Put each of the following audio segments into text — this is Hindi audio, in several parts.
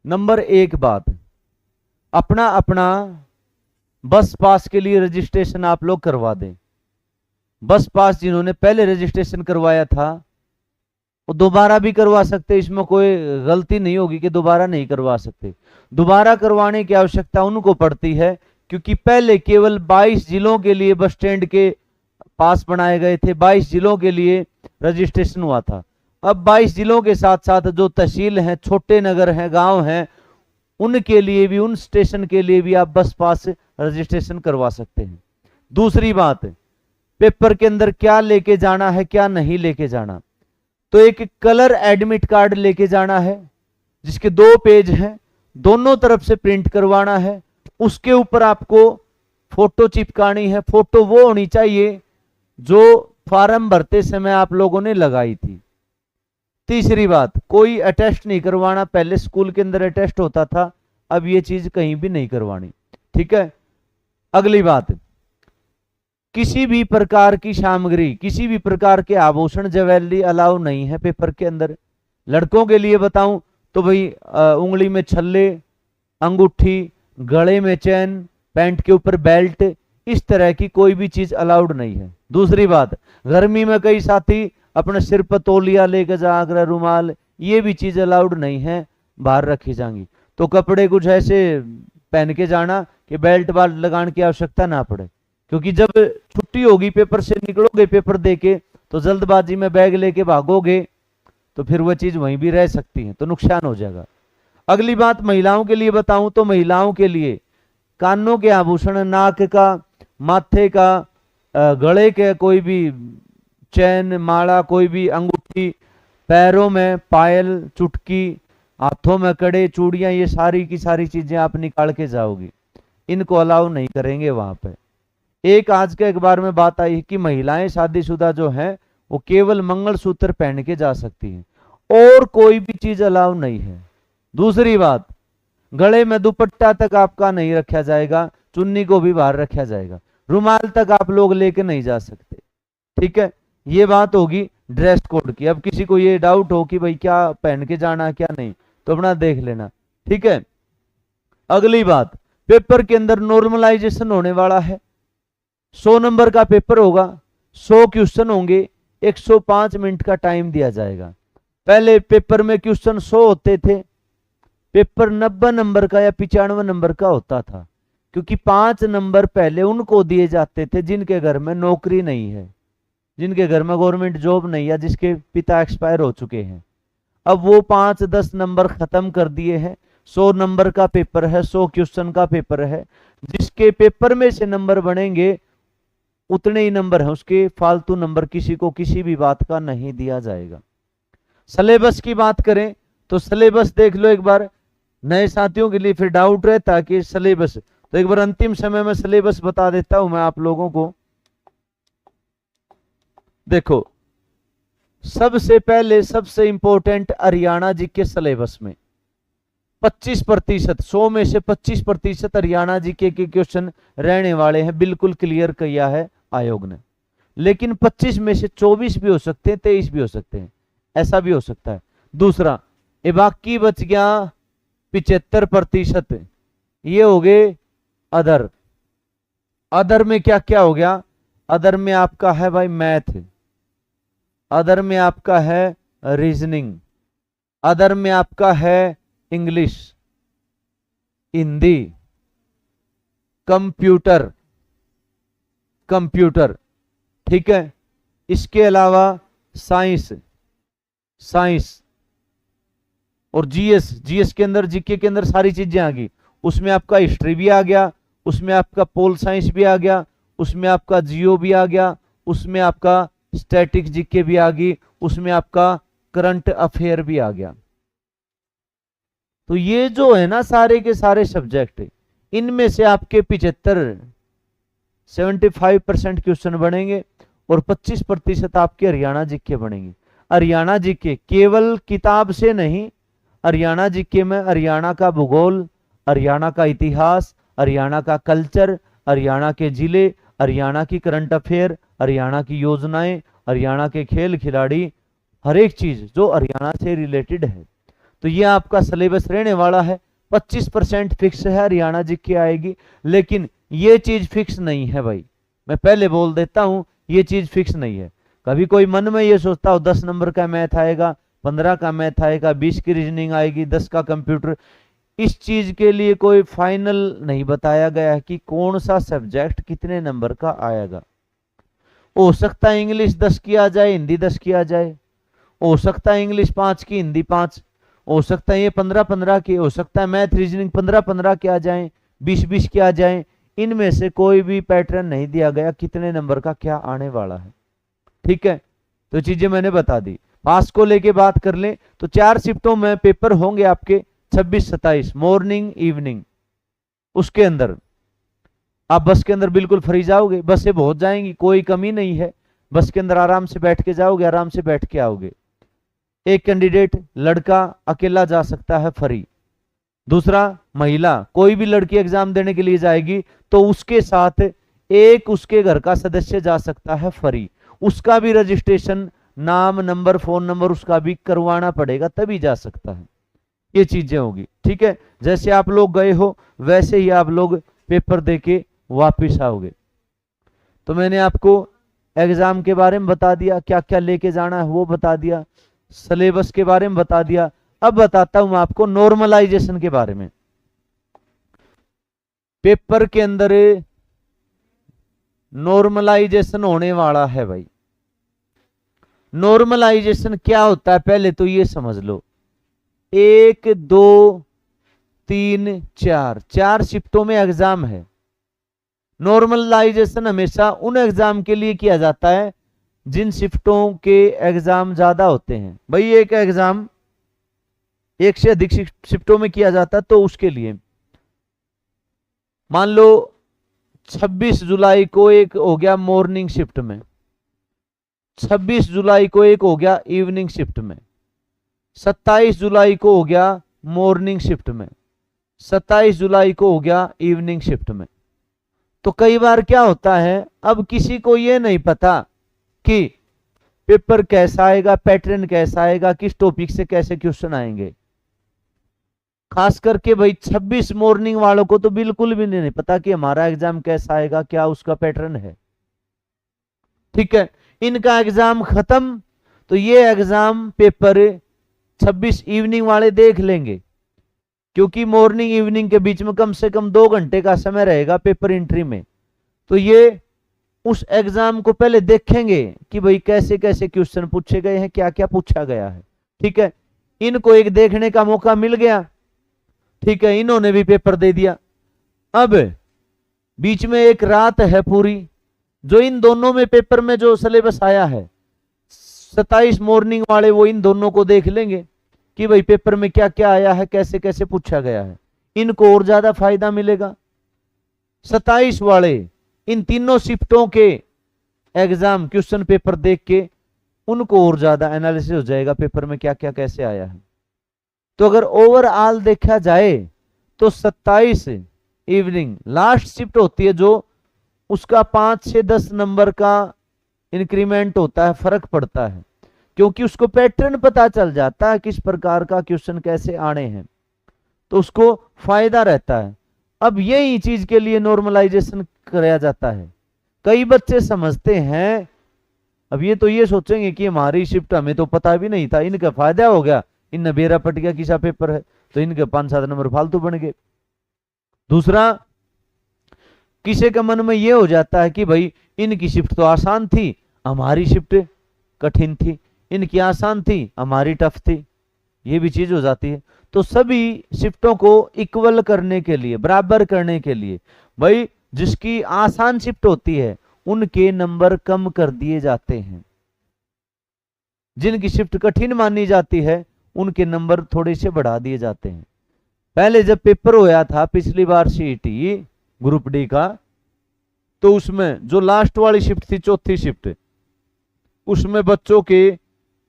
नंबर एक बात, अपना अपना बस पास के लिए रजिस्ट्रेशन आप लोग करवा दें। बस पास जिन्होंने पहले रजिस्ट्रेशन करवाया था वो दोबारा भी करवा सकते, इसमें कोई गलती नहीं होगी कि दोबारा नहीं करवा सकते। दोबारा करवाने की आवश्यकता उनको पड़ती है क्योंकि पहले केवल 22 जिलों के लिए बस स्टैंड के पास बनाए गए थे, 22 जिलों के लिए रजिस्ट्रेशन हुआ था। अब 22 जिलों के साथ साथ जो तहसील हैं, छोटे नगर हैं, गांव हैं, उनके लिए भी, उन स्टेशन के लिए भी आप बस पास रजिस्ट्रेशन करवा सकते हैं। दूसरी बात, पेपर के अंदर क्या लेके जाना है, क्या नहीं लेके जाना। तो एक कलर एडमिट कार्ड लेके जाना है जिसके 2 पेज हैं, दोनों तरफ से प्रिंट करवाना है। उसके ऊपर आपको फोटो चिपकानी है। फोटो वो होनी चाहिए जो फॉर्म भरते समय आप लोगों ने लगाई थी। तीसरी बात, कोई अटेस्ट नहीं करवाना। पहले स्कूल के अंदर अटेस्ट होता था, अब ये चीज कहीं भी नहीं करवानी। ठीक है। अगली बात, किसी भी प्रकार की सामग्री, किसी भी प्रकार के आभूषण ज्वेलरी अलाउ नहीं है पेपर के अंदर। लड़कों के लिए बताऊं तो भाई उंगली में छल्ले, अंगूठी, गले में चैन, पैंट के ऊपर बेल्ट, इस तरह की कोई भी चीज अलाउड नहीं है। दूसरी बात, गर्मी में कई साथी अपने सिर पर तौलिया लेकर जाकर, रुमाल, ये भी चीज अलाउड नहीं है, बाहर रखी जाएंगी। तो कपड़े कुछ ऐसे पहन के जाना कि बेल्ट बाल्ट लगाने की आवश्यकता ना पड़े, क्योंकि जब छुट्टी होगी, पेपर से निकलोगे पेपर देके, तो जल्दबाजी में बैग लेके भागोगे तो फिर वह चीज वहीं भी रह सकती है, तो नुकसान हो जाएगा। अगली बात, महिलाओं के लिए बताऊं तो महिलाओं के लिए कानों के आभूषण, नाक का, माथे का, गले के कोई भी चैन, माला, कोई भी अंगूठी, पैरों में पायल, चुटकी, हाथों में कड़े, चूड़ियां, ये सारी की सारी चीजें आप निकाल के जाओगी, इनको अलाउ नहीं करेंगे वहां पे। एक आज के अखबार में बात आई है कि महिलाएं शादीशुदा जो हैं वो केवल मंगलसूत्र पहन के जा सकती हैं और कोई भी चीज अलाउ नहीं है। दूसरी बात, गले में दुपट्टा तक आपका नहीं रखा जाएगा, चुन्नी को भी बाहर रखा जाएगा, रुमाल तक आप लोग लेके नहीं जा सकते। ठीक है, ये बात होगी ड्रेस कोड की। अब किसी को ये डाउट हो कि भाई क्या पहन के जाना है क्या नहीं, तो अपना देख लेना। ठीक है। अगली बात, पेपर के अंदर नॉर्मलाइजेशन होने वाला है। 100 नंबर का पेपर होगा, 100 क्वेश्चन होंगे, 105 मिनट का टाइम दिया जाएगा। पहले पेपर में क्वेश्चन 100 होते थे, पेपर 90 नंबर का या 95 नंबर का होता था, क्योंकि 5 नंबर पहले उनको दिए जाते थे जिनके घर में नौकरी नहीं है, जिनके घर में गवर्नमेंट जॉब नहीं है, जिसके पिता एक्सपायर हो चुके हैं। अब वो 5-10 नंबर खत्म कर दिए हैं। 100 नंबर का पेपर है, 100 क्वेश्चन का पेपर है। जिसके पेपर में से नंबर बनेंगे उतने ही नंबर हैं, उसके फालतू नंबर किसी को किसी भी बात का नहीं दिया जाएगा। सिलेबस की बात करें तो सिलेबस देख लो एक बार, नए साथियों के लिए फिर डाउट रहता है कि सिलेबस, तो एक बार अंतिम समय में सिलेबस बता देता हूं मैं आप लोगों को। देखो, सबसे पहले सबसे इंपॉर्टेंट हरियाणा जी के सिलेबस में 25%, 100 में से 25% हरियाणा जी के क्वेश्चन रहने वाले हैं, बिल्कुल क्लियर किया है आयोग ने। लेकिन 25 में से 24 भी हो सकते हैं, 23 भी हो सकते हैं, ऐसा भी हो सकता है। दूसरा, ये बाकी बच गया 75%, ये हो गए अदर। अदर में क्या क्या हो गया? अदर में आपका है भाई मैथ, अदर में आपका है रीजनिंग, अदर में आपका है इंग्लिश, हिंदी, कंप्यूटर, कंप्यूटर। ठीक है। इसके अलावा साइंस, साइंस और जीएस, जीएस के अंदर, जीके के अंदर सारी चीजें आ गई। उसमें आपका हिस्ट्री भी आ गया, उसमें आपका पोल साइंस भी आ गया, उसमें आपका जियो भी आ गया, उसमें आपका स्टैटिक जीके भी आ गई, उसमें आपका करंट अफेयर भी आ गया। तो ये जो है ना सारे के सारे सब्जेक्ट, इनमें से आपके 75% क्वेश्चन बनेंगे और 25% आपके हरियाणा जीके बनेंगे। हरियाणा जीके केवल किताब से नहीं, हरियाणा जीके में हरियाणा का भूगोल, हरियाणा का इतिहास, हरियाणा का कल्चर, हरियाणा के जिले, हरियाणा की करंट अफेयर, हरियाणा की योजनाएं, हरियाणा के खेल खिलाड़ी, हर एक चीज जो हरियाणा से रिलेटेड है। तो ये आपका सिलेबस रहने वाला है। 25% फिक्स है हरियाणा जी की आएगी, लेकिन ये चीज फिक्स नहीं है भाई, मैं पहले बोल देता हूं, ये चीज फिक्स नहीं है। कभी कोई मन में ये सोचता हो 10 नंबर का मैथ आएगा, 15 का मैथ आएगा, 20 की रीजनिंग आएगी, 10 का कंप्यूटर, इस चीज के लिए कोई फाइनल नहीं बताया गया है कि कौन सा सब्जेक्ट कितने नंबर का आएगा। हो सकता है इंग्लिश 10 की आ जाए, हिंदी 10 की आ जाए, हो सकता है इंग्लिश 5 की, हिंदी 5, हो सकता है ये 15-15 की, हो सकता है मैथ रीजनिंग 15-15 के आ जाए, 20-20 के आ जाए। इनमें से कोई भी पैटर्न नहीं दिया गया कितने नंबर का क्या आने वाला है। ठीक है, तो चीजें मैंने बता दी। पास को लेके बात कर लें तो 4 शिफ्टों में पेपर होंगे आपके 26-27, मॉर्निंग इवनिंग। उसके अंदर आप बस के अंदर बिल्कुल फ्री जाओगे, बसें बहुत जाएंगी, कोई कमी नहीं है, बस के अंदर आराम से बैठ के जाओगे, आराम से बैठ के आओगे। एक कैंडिडेट लड़का अकेला जा सकता है फ्री, दूसरा महिला, कोई भी लड़की एग्जाम देने के लिए जाएगी तो उसके साथ एक उसके घर का सदस्य जा सकता है फ्री, उसका भी रजिस्ट्रेशन, नाम नंबर फोन नंबर उसका भी करवाना पड़ेगा तभी जा सकता है। ये चीजें होगी। ठीक है, जैसे आप लोग गए हो वैसे ही आप लोग पेपर देके वापिस आओगे। तो मैंने आपको एग्जाम के बारे में बता दिया, क्या क्या लेके जाना है वो बता दिया, सिलेबस के बारे में बता दिया। अब बताता हूं आपको नॉर्मलाइजेशन के बारे में। पेपर के अंदर नॉर्मलाइजेशन होने वाला है भाई। नॉर्मलाइजेशन क्या होता है पहले तो ये समझ लो। 1 2 3 4 4 शिफ्टों में एग्जाम है। नॉर्मलाइजेशन हमेशा उन एग्जाम के लिए किया जाता है जिन शिफ्टों के एग्जाम ज्यादा होते हैं। भाई एक एग्जाम एक से अधिक शिफ्टों में किया जाता है, तो उसके लिए मान लो 26 जुलाई को एक हो गया मॉर्निंग शिफ्ट में, 26 जुलाई को एक हो गया इवनिंग शिफ्ट में, 27 जुलाई को हो गया मॉर्निंग शिफ्ट में, 27 जुलाई को हो गया इवनिंग शिफ्ट में। तो कई बार क्या होता है, अब किसी को यह नहीं पता कि पेपर कैसा आएगा, पैटर्न कैसा आएगा, किस टॉपिक से कैसे क्वेश्चन आएंगे। खास करके भाई 26 मॉर्निंग वालों को तो बिल्कुल भी नहीं पता कि हमारा एग्जाम कैसा आएगा, क्या उसका पैटर्न है। ठीक है, इनका एग्जाम खत्म तो ये एग्जाम पेपर 26 इवनिंग वाले देख लेंगे, क्योंकि मॉर्निंग इवनिंग के बीच में कम से कम 2 घंटे का समय रहेगा पेपर एंट्री में। तो ये उस एग्जाम को पहले देखेंगे कि भाई कैसे कैसे क्वेश्चन पूछे गए हैं, क्या क्या पूछा गया है। ठीक है, इनको एक देखने का मौका मिल गया। ठीक है, इन्होंने भी पेपर दे दिया। अब बीच में एक रात है पूरी, जो इन दोनों में पेपर में जो सिलेबस आया है 27 मॉर्निंग वाले वो इन दोनों को देख लेंगे कि भाई पेपर में क्या क्या आया है, कैसे कैसे पूछा गया है। इनको और ज्यादा फायदा मिलेगा। 27 वाले इन तीनों शिफ्टों के एग्जाम क्वेश्चन पेपर देख के उनको और ज्यादा एनालिसिस हो जाएगा पेपर में क्या क्या कैसे आया है। तो अगर ओवरऑल देखा जाए तो 27 इवनिंग लास्ट शिफ्ट होती है, जो उसका 5 से 10 नंबर का इंक्रीमेंट होता है, फर्क पड़ता है, क्योंकि उसको पैटर्न पता चल जाता है किस प्रकार का क्वेश्चन कैसे आने हैं, तो उसको फायदा रहता है। अब यही चीज के लिए नॉर्मलाइजेशन कराया जाता है। कई बच्चे समझते हैं, अब ये तो ये सोचेंगे कि हमारी शिफ्ट हमें तो पता भी नहीं था, इनका फायदा हो गया, इन बेरा पट गया किसा पेपर है तो इनके 5-7 नंबर फालतू बन गए। दूसरा, किसी के मन में ये हो जाता है कि भाई इनकी शिफ्ट तो आसान थी, हमारी शिफ्ट कठिन थी, इनकी आसान थी, हमारी टफ थी, ये भी चीज हो जाती है। तो सभी शिफ्टों को इक्वल करने के लिए, बराबर करने के लिए, भाई जिसकी आसान शिफ्ट होती है उनके नंबर कम कर दिए जाते हैं, जिनकी शिफ्ट कठिन मानी जाती है उनके नंबर थोड़े से बढ़ा दिए जाते हैं। पहले जब पेपर होया था पिछली बार सीईटी ग्रुप डी का, तो उसमें जो लास्ट वाली शिफ्ट थी, चौथी शिफ्ट, उसमें बच्चों के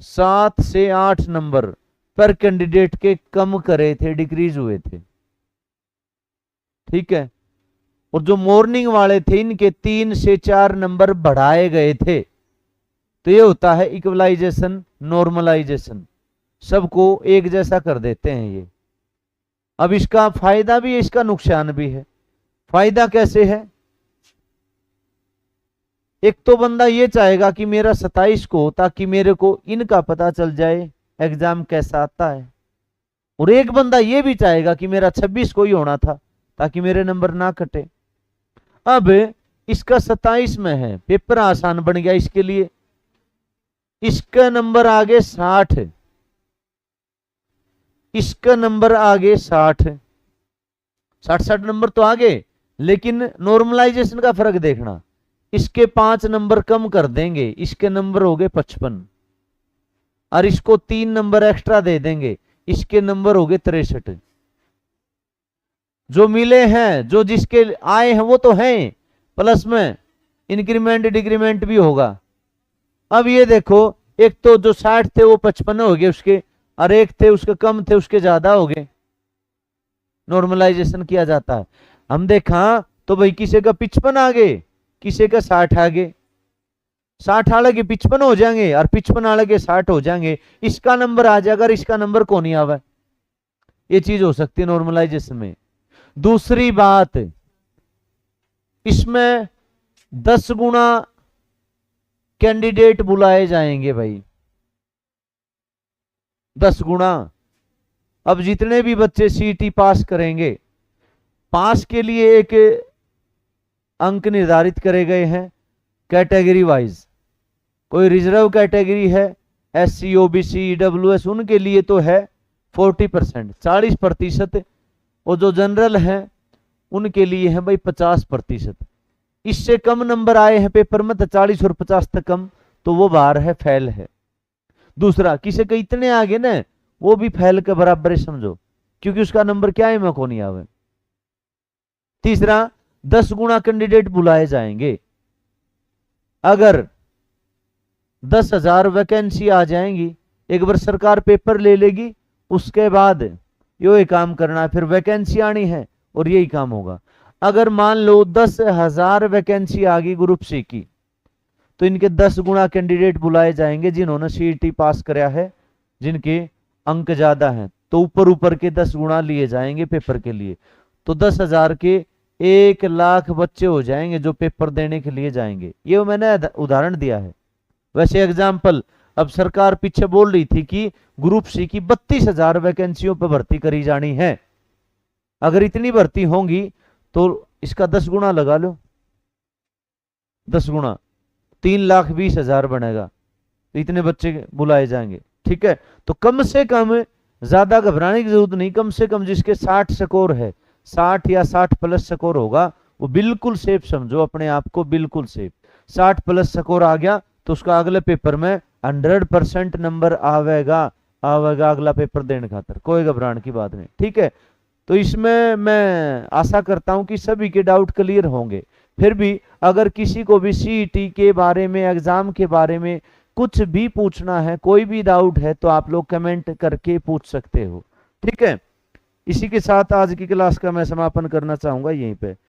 7 से 8 नंबर पर कैंडिडेट के कम करे थे, डिक्रीज हुए थे। ठीक है, और जो मॉर्निंग वाले थे इनके 3 से 4 नंबर बढ़ाए गए थे। तो ये होता है इक्वलाइजेशन, नॉर्मलाइजेशन। सबको एक जैसा कर देते हैं ये। अब इसका फायदा भी है, इसका नुकसान भी है। फायदा कैसे है? एक तो बंदा ये चाहेगा कि मेरा 27 को, ताकि मेरे को इनका पता चल जाए एग्जाम कैसा आता है, और एक बंदा ये भी चाहेगा कि मेरा 26 को ही होना था ताकि मेरे नंबर ना कटे। अब इसका 27 में है, पेपर आसान बन गया इसके लिए। इसका नंबर आगे 60, इसका नंबर आगे 60 60 नंबर तो आगे, लेकिन नॉर्मलाइजेशन का फर्क देखना, इसके 5 नंबर कम कर देंगे, इसके नंबर हो गए 55, और इसको 3 नंबर एक्स्ट्रा दे देंगे, इसके नंबर हो गए 63। जो मिले हैं, जो जिसके आए हैं वो तो हैं, प्लस में इंक्रीमेंट डिक्रीमेंट भी होगा। अब ये देखो, एक तो जो 60 थे वो 55 हो गए उसके, और एक थे उसके कम थे उसके ज्यादा हो गए। नॉर्मलाइजेशन किया जाता है। हम देखा तो भाई किसी का 55 आ गए, किसी का 60 आ गए, 60 वाले के 55 हो जाएंगे और 55 वाले के 60 हो जाएंगे। इसका नंबर आ जाएगा और इसका नंबर कौन नहीं आवा, ये चीज हो सकती है नॉर्मलाइजेशन में। दूसरी बात, इसमें 10 गुना कैंडिडेट बुलाए जाएंगे भाई, 10 गुना। अब जितने भी बच्चे सीटी पास करेंगे, पास के लिए एक अंक निर्धारित करे गए हैं कैटेगरी वाइज। कोई रिजर्व कैटेगरी है, SC OBC EWS, उनके लिए तो है 40%, 40%, और जो जनरल हैं उनके लिए है भाई 50%। इससे कम नंबर आए हैं पेपर में तो 40 और 50 तक कम, तो वो बाहर है, फेल है। दूसरा, किसी के इतने आगे ना, वो भी फेल के बराबर है समझो, क्योंकि उसका नंबर क्या है मैं को नहीं आवे। तीसरा, 10 गुना कैंडिडेट बुलाए जाएंगे। अगर 10,000 वैकेंसी आ जाएंगी, एक बार सरकार पेपर ले लेगी, उसके बाद ये काम करना है, फिर वैकेंसी आनी है और यही काम होगा। अगर मान लो 10,000 वैकेंसी आ गई ग्रुप सी की, तो इनके 10 गुना कैंडिडेट बुलाए जाएंगे जिन्होंने सीईटी पास कराया है, जिनके अंक ज्यादा हैं, तो ऊपर ऊपर के 10 गुना लिए जाएंगे पेपर के लिए। तो 10,000 के 1 लाख बच्चे हो जाएंगे जो पेपर देने के लिए जाएंगे। ये मैंने उदाहरण दिया है। वैसे एग्जाम्पल, अब सरकार पीछे बोल रही थी कि ग्रुप सी की 32,000 वैकेंसियों पर भर्ती करी जानी है। अगर इतनी भर्ती होंगी तो इसका 10 गुना लगा लो, 10 गुना 3,20,000 बनेगा, इतने बच्चे बुलाए जाएंगे। ठीक है, तो कम से कम, ज्यादा घबराने की जरूरत नहीं, कम से कम जिसके 60 स्कोर है, 60 या 60 प्लस स्कोर होगा, वो बिल्कुल सेफ समझो अपने आप को, बिल्कुल सेफ। 60 प्लस स्कोर आ गया तो उसका अगले पेपर में 100% नंबर आवेगा अगला पेपर देने खातर, कोई घबराने की बात नहीं। ठीक है, तो इसमें मैं आशा करता हूं कि सभी के डाउट क्लियर होंगे। फिर भी अगर किसी को भी सीईटी के बारे में, एग्जाम के बारे में कुछ भी पूछना है, कोई भी डाउट है, तो आप लोग कमेंट करके पूछ सकते हो। ठीक है, इसी के साथ आज की क्लास का मैं समापन करना चाहूंगा यहीं पे।